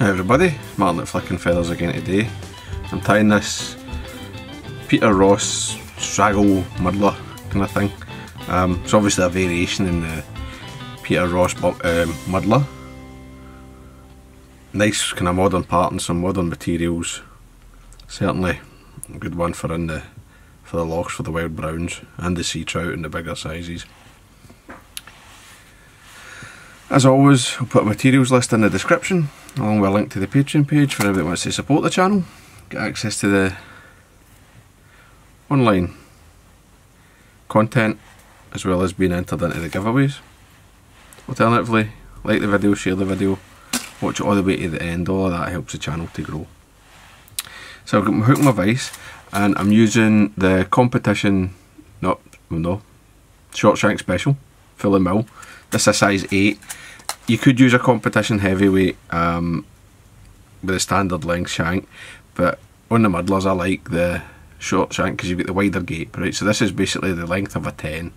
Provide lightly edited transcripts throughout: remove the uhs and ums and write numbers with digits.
Hi everybody, Martyn at Flicking Feathers again today. I'm tying this Peter Ross straggle muddler kind of thing. It's obviously a variation in the Peter Ross muddler. Nice kind of modern pattern, some modern materials. Certainly a good one for the lochs, for the wild browns and the sea trout in the bigger sizes. As always, I'll put a materials list in the description, along with a link to the Patreon page for everyone who wants to support the channel, get access to the online content, as well as being entered into the giveaways. Alternatively, like the video, share the video, watch it all the way to the end, all of that helps the channel to grow. So I've got my hook and my vise, and I'm using the competition, short shank special, fully mill. This is a size 8. You could use a competition heavyweight with a standard length shank, but on the muddlers I like the short shank because you get the wider gape, right? So this is basically the length of a 10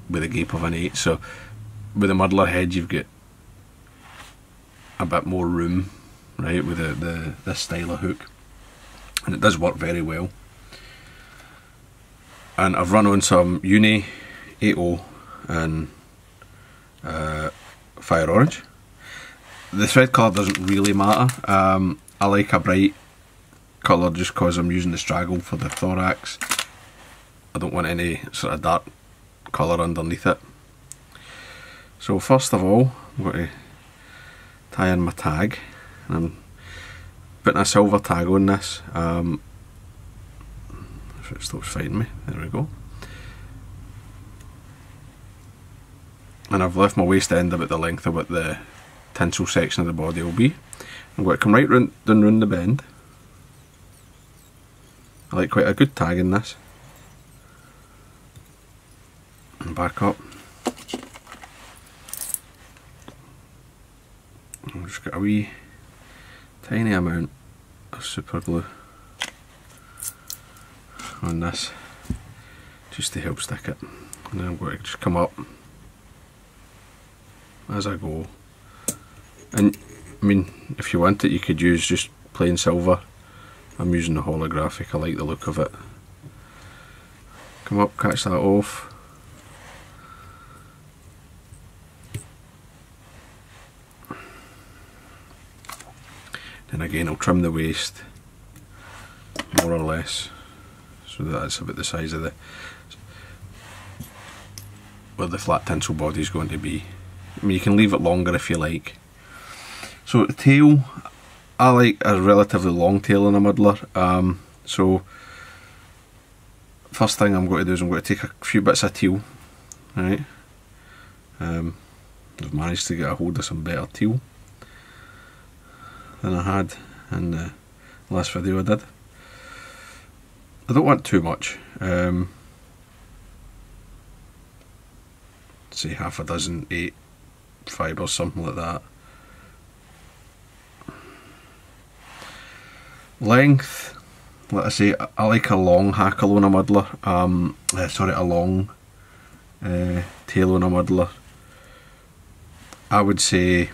with a gape of an 8. So with the muddler head you've got a bit more room, right, with this style of hook, and it does work very well. And I've run on some Uni 80 and fire orange. The thread colour doesn't really matter. I like a bright colour just because I'm using the straggle for the thorax. I don't want any sort of dark colour underneath it. So first of all, I'm going to tie in my tag, and I'm putting a silver tag on this. If it stops fighting me, there we go. And I've left my waist end about the length of what the tinsel section of the body will be. I'm going to come right down round the bend. I like quite a good tag in this. And back up. I've just got a wee tiny amount of super glue on this just to help stick it. And then I'm going to just come up as I go, and I mean, if you want it you could use just plain silver. I'm using the holographic, I like the look of it. Come up, catch that off, then again I'll trim the waist more or less so that it's about the size of where the flat tinsel body is going to be. I mean, you can leave it longer if you like. So the tail, I like a relatively long tail in a muddler. So first thing I'm going to do is I'm going to take a few bits of teal. Right, I've managed to get a hold of some better teal than I had in the last video I did. I don't want too much. Say half a dozen, 8 fibres, something like that. Length, let us say, I like a long hackle on a muddler. Sorry, a long tail on a muddler. I would say,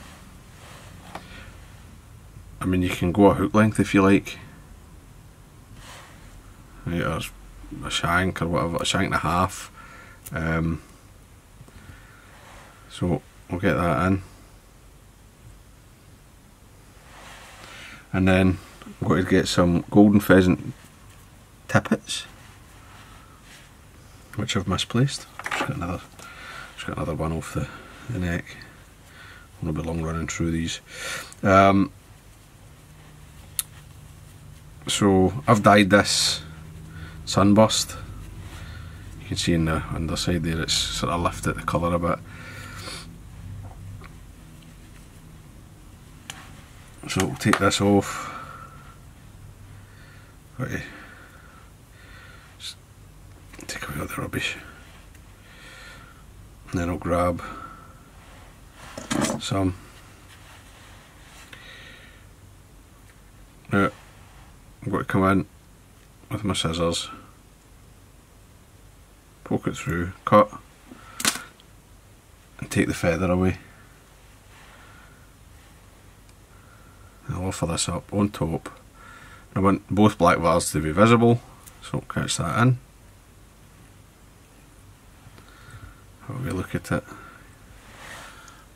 I mean, you can go a hook length if you like, right, or a shank or whatever, a shank and a half. So we'll get that in, and then I'm going to get some golden pheasant tippets, which I've misplaced. Just got another one off the neck. I'm going to be long running through these. So I've dyed this sunburst. You can see in the underside there it's sort of lifted the colour a bit. So we'll take this off. Right. Just take away all the rubbish. And then I'll grab some. Now I'm going to come in with my scissors, poke it through, cut, and take the feather away. offer this up on top. I want both black bars to be visible, so catch that in. Have a look at it.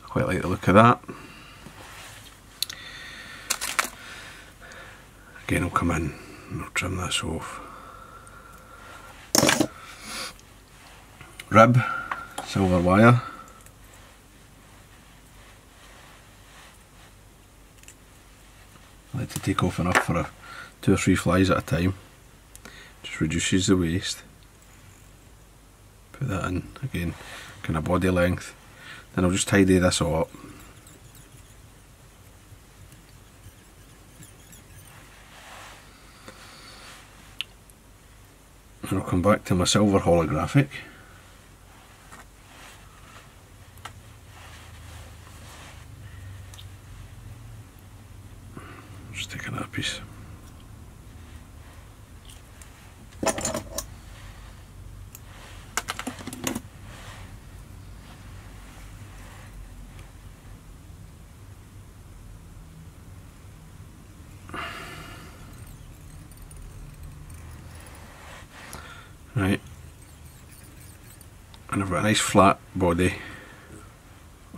I quite like the look of that. Again, I'll come in and I'll trim this off. Rib, silver wire. I like to take off enough for 2 or 3 flies at a time. Just reduces the waste. Put that in again, kind of body length. Then I'll just tidy this all up. And I'll come back to my silver holographic. Just take another piece. Right, and I've got a nice flat body,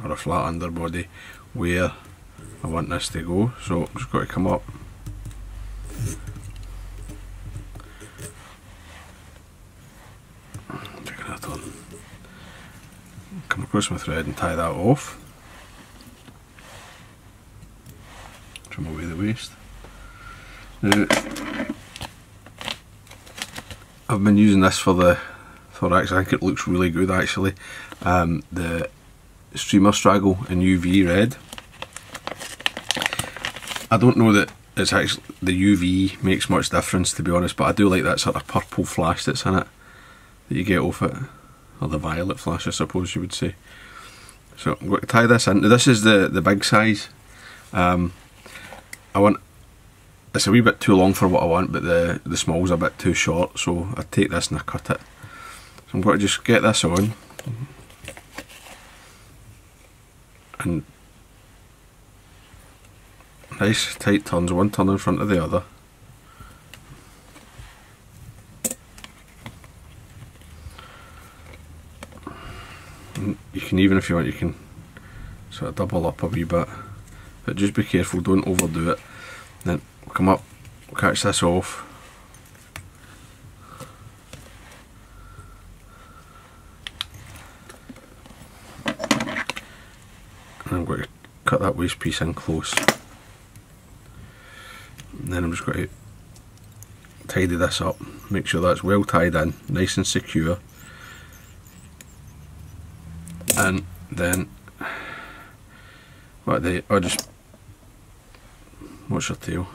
or a flat underbody, where I want this to go, so I'm just got to come up taking that on, come across my thread and tie that off, trim away the waste. Now, I've been using this for the thorax. I think it looks really good actually. The streamer straggle in UV red. I don't know that it's actually the UV makes much difference, to be honest, but I do like that sort of purple flash that's in it that you get off it, or the violet flash I suppose you would say. So I'm going to tie this in. Now this is the big size. It's a wee bit too long for what I want, but the small's a bit too short, so I take this and I cut it. So I'm going to just get this on, and nice tight turns, one turn in front of the other. And you can, even if you want, you can sort of double up a wee bit, but just be careful, don't overdo it. Then we'll come up, we'll catch this off. And I'm going to cut that waste piece in close. And then I'm just going to tidy this up, make sure that's well tied in, nice and secure. And then I'll just, what's your tail?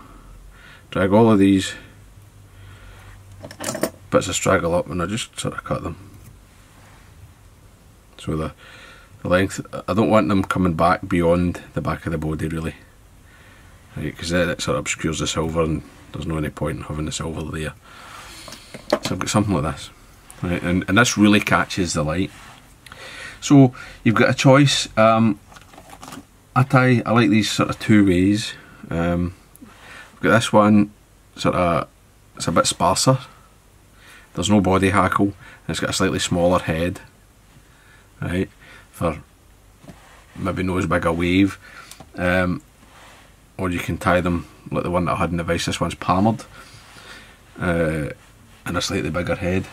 Drag all of these bits of straggle up and I just sort of cut them. So the length, I don't want them coming back beyond the back of the body really. Right, because then it sort of obscures the silver and there's no any point in having the silver there. So I've got something like this. Right, and this really catches the light. So you've got a choice. I like these sort of 2 ways. I've got this one, sort of, it's a bit sparser. There's no body hackle, and it's got a slightly smaller head, right, for maybe not as big a wave. Or you can tie them like the one that I had in the vise. This one's palmered, and a slightly bigger head.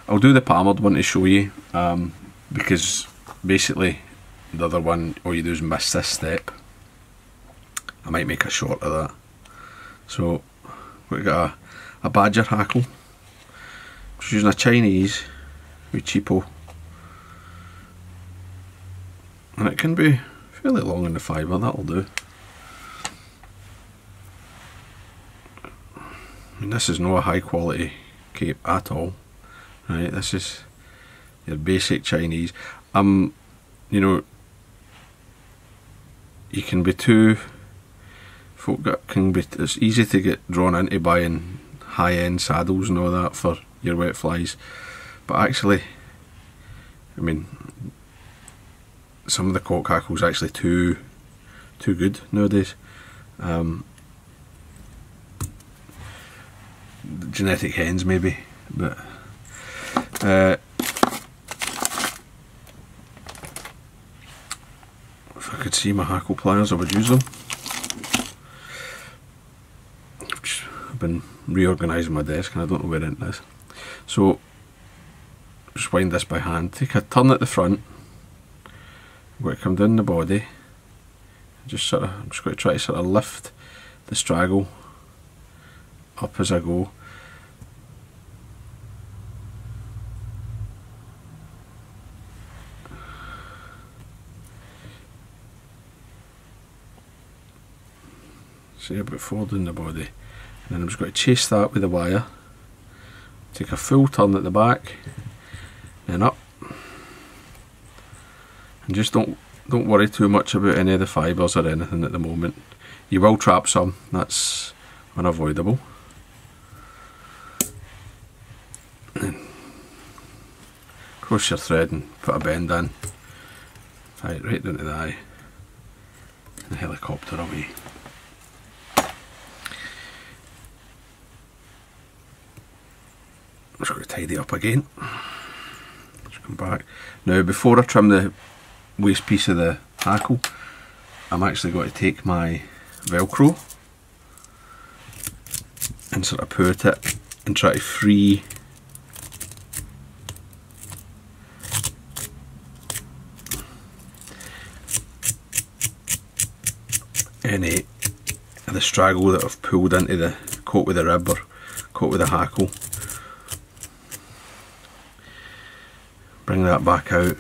I'll do the palmered one to show you, because basically the other one, all you do is miss this step. I might make a short of that. So we've got a badger hackle. Just using a Chinese with cheapo, and it can be fairly long in the fibre. That'll do. I mean, this is not a high quality cape at all. Right, this is your basic Chinese. You know, you can be too. It's easy to get drawn into buying high-end saddles and all that for your wet flies, but actually, I mean, some of the cock hackles are actually too good nowadays. genetic hens maybe, but if I could see my hackle pliers I would use them. I've been reorganising my desk and I don't know where it is. So just wind this by hand, take a turn at the front, I'm going to come down the body, just sort of, I'm just going to try to sort of lift the straggle up as I go. See about 4 down the body, and then I'm just going to chase that with the wire, take a full turn at the back, then up, and just don't worry too much about any of the fibres or anything at the moment. You will trap some, that's unavoidable. And cross your thread and put a bend in, tie it right down to the eye, and helicopter away. I'm just going to tidy up again. Just come back. Now before I trim the waste piece of the hackle, I'm actually going to take my Velcro and sort of put it and try to free any of the straggle that I've pulled into the coat with the rib or coat with the hackle. Bring that back out,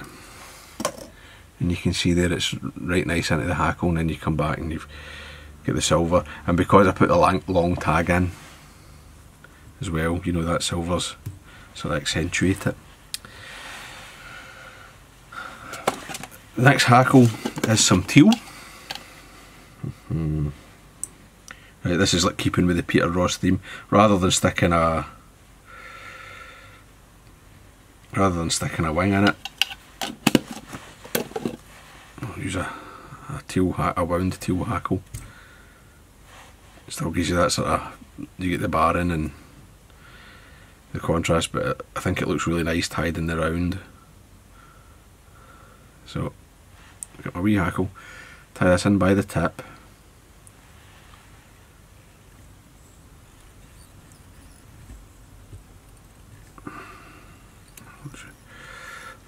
and you can see there it's right nice into the hackle, and then you come back and you get the silver. And because I put the long tag in as well, you know, that silver's sort of accentuate it. The next hackle is some teal. Right, this is like keeping with the Peter Ross theme. Rather than sticking a wing in it, I'll use a wound teal hackle. Still gives you that sort of, you get the bar in and the contrast, but I think it looks really nice tied in the round. So I've got my wee hackle, tie this in by the tip.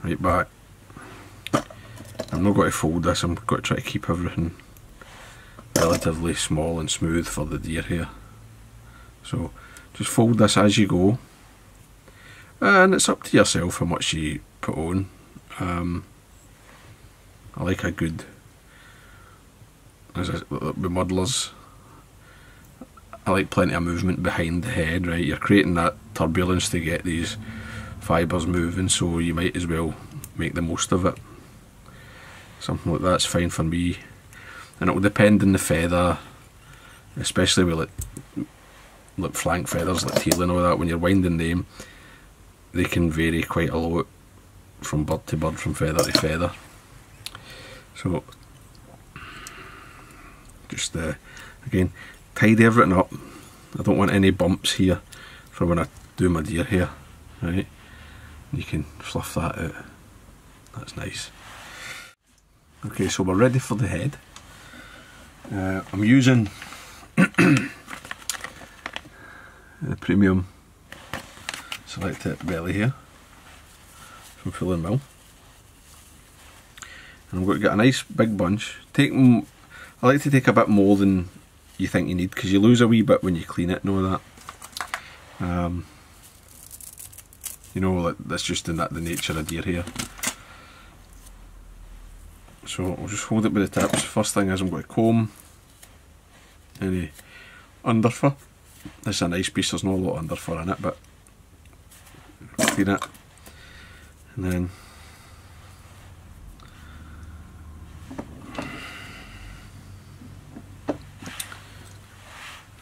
Right back. I'm not going to fold this, I'm going to try to keep everything relatively small and smooth for the deer here. So just fold this as you go, and it's up to yourself how much you put on. I like a good, with muddlers, I like plenty of movement behind the head, right? You're creating that turbulence to get these fibres moving, so you might as well make the most of it. Something like that's fine for me, and it will depend on the feather, especially with like flank feathers like teal and all that. When you're winding them, they can vary quite a lot from bird to bird, from feather to feather. So just again, tidy everything up. I don't want any bumps here for when I do my deer hair, right? You can fluff that out, that's nice. Okay, so we're ready for the head. I'm using the premium selected belly here from Full and Mill, and I'm going to get a nice big bunch. I like to take a bit more than you think you need, because you lose a wee bit when you clean it and all that. You know, like, that's just the nature of deer hair. So I'll just hold it with the tips. First thing is I'm going to comb any underfur. This is a nice piece, there's not a lot of underfur in it, but clean it. And then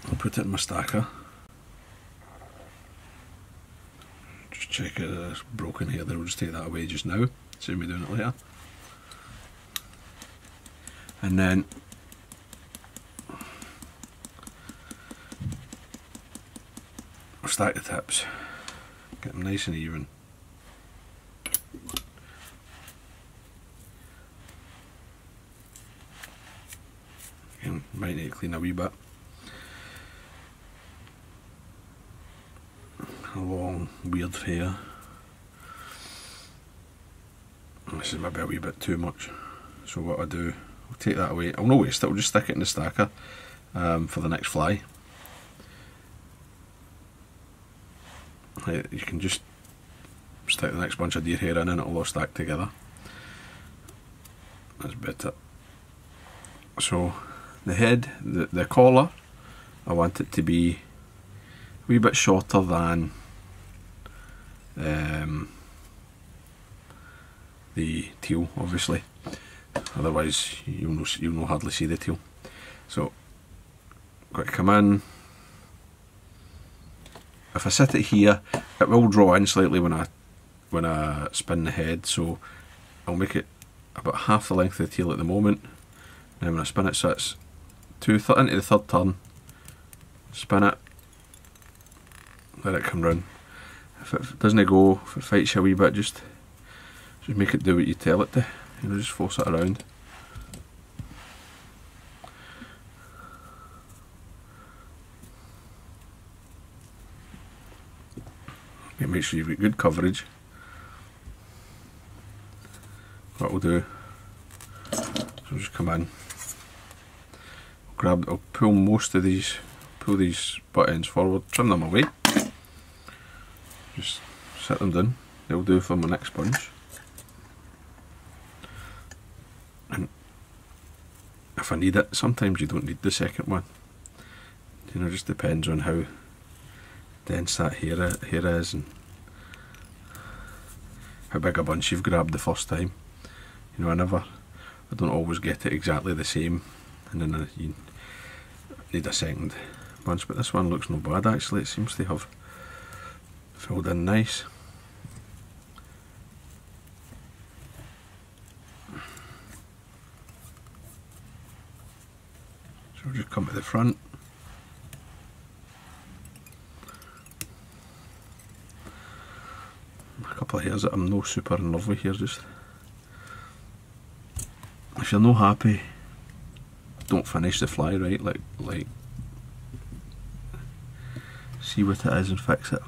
I'll put it in my stacker. Just check it, it's broken here, then we'll just take that away just now, save me doing it later. And then I'll stack the tips, get them nice and even. Again, might need to clean a wee bit. A long weird hair. This is maybe a wee bit too much, so what I do, I'll take that away. I'll not waste it, I'll just stick it in the stacker for the next fly. You can just stick the next bunch of deer hair in and it'll all stack together. That's better. So the head, the collar, I want it to be a wee bit shorter than the teal, obviously. Otherwise you'll no hardly see the teal. So got to come in. If I set it here, it will draw in slightly when I spin the head, so I'll make it about half the length of the tail at the moment. Then when I spin it, so it's into the third turn, spin it, let it come round. If it doesn't go, if it fights you a wee bit, just make it do what you tell it to. You know, just force it around. Make sure you've got good coverage. What we'll do, so I'll just come in, I'll pull most of these, pull these butt ends forward, trim them away, just set them down. They'll do for my next bunch. And if I need it, sometimes you don't need the second one. You know, it just depends on how dense that hair is and how big a bunch you've grabbed the first time. You know, I don't always get it exactly the same, and then you need a second bunch, but this one looks no bad actually. It seems to have filled in nice. So I'll just come to the front. A couple of hairs that I'm no super in love with here. Just if you're no happy, don't finish the fly, right? Like see what it is and fix it.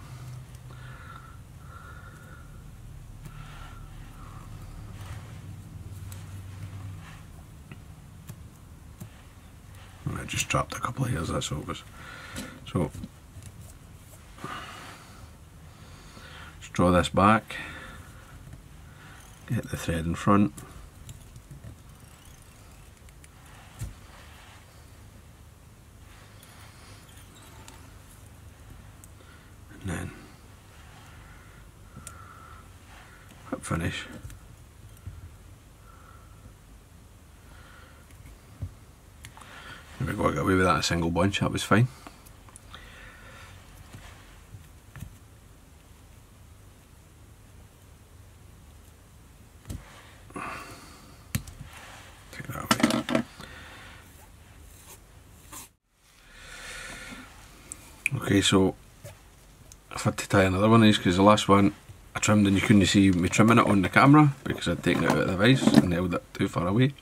I just dropped a couple of hairs, that's all it was. So just draw this back, get the thread in front, and then hit finish. There we go, I got away with that in a single bunch, that was fine. Take that away. Okay, so I've had to tie another one of these because the last one I trimmed and you couldn't see me trimming it on the camera because I'd taken it out of the vise and held it too far away.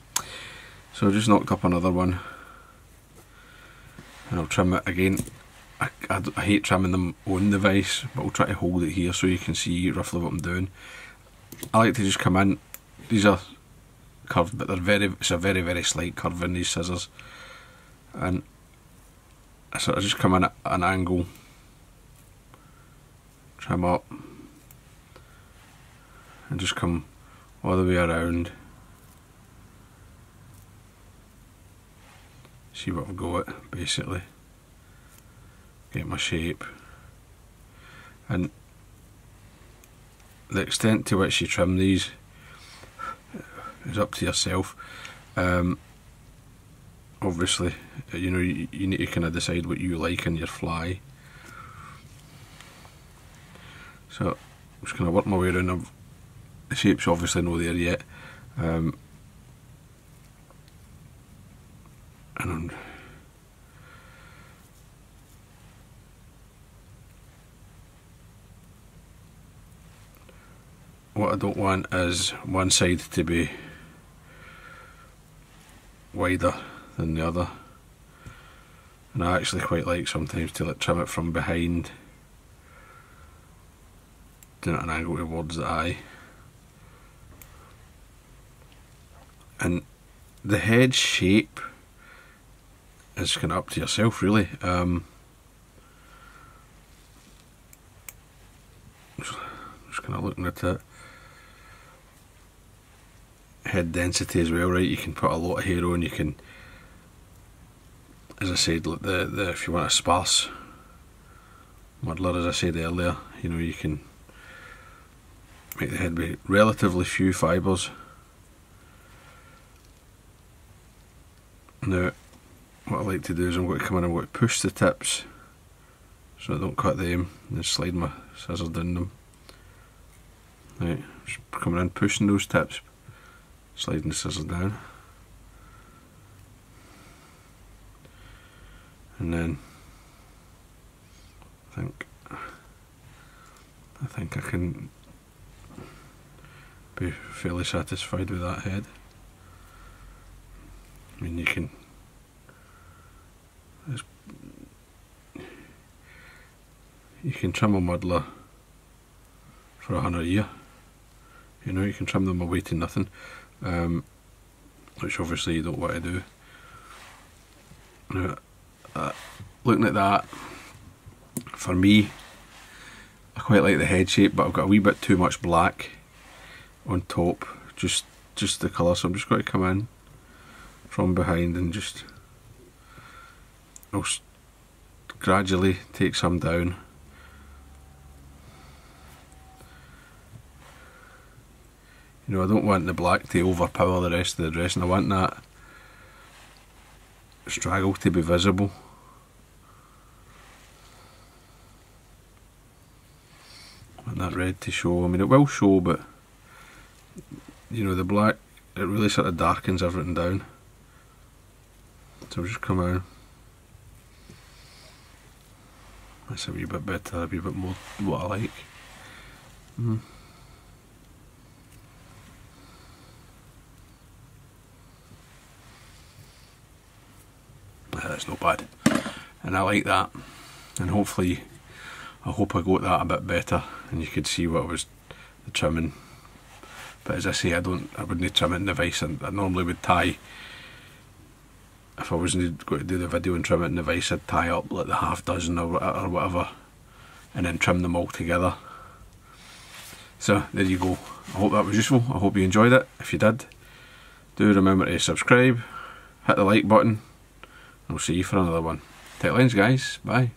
So I just knocked up another one. And I'll trim it again. I hate trimming them on the vise, but I'll try to hold it here so you can see roughly what I'm doing. I like to just come in. These are curved, but it's a very slight curve in these scissors, and I sort of just come in at an angle, trim up, and just come all the way around. See what I've got, basically. Get my shape. And the extent to which you trim these is up to yourself. Obviously, you know, you need to kind of decide what you like in your fly. So I'm just going to work my way around. The shape's obviously not there yet. And what I don't want is one side to be wider than the other, and I actually quite like sometimes to trim it from behind, doing it at an angle towards the eye. And the head shape is kind of up to yourself really. Just kind of looking at it. Head density as well, right? You can put a lot of hair on. You can, as I said, like if you want a sparse muddler, as I said earlier, you know, you can make the head be relatively few fibres. Now, what I like to do is I'm going to come in and I'm going to push the tips so I don't cut them, and then slide my scissors down them. Right, just coming in, pushing those tips, sliding the scissors down, and then I think I can be fairly satisfied with that head. I mean, you can trim a muddler for $100 a year. You know, you can trim them away to nothing, which obviously you don't want to do. Now, looking at that, for me, I quite like the head shape, but I've got a wee bit too much black on top, just the colour, so I'm just going to come in from behind and just I'll gradually take some down. You know, I don't want the black to overpower the rest of the dress, and I want that straggle to be visible. I want that red to show. I mean, it will show, but you know, the black, it really sort of darkens everything down. So I'll just come out. That's a wee bit better, a wee bit more what I like. That's not bad, and I like that, and hopefully I hope I got that a bit better and you could see what was the trimming. But as I say, I wouldn't trim it in the vise. I normally would tie, if I wasn't going to do the video and trim it in the vise, I'd tie up like the half dozen or whatever and then trim them all together. So there you go. I hope that was useful. I hope you enjoyed it. If you did, do remember to subscribe, hit the like button. I'll see you for another one. Tight lines, guys. Bye.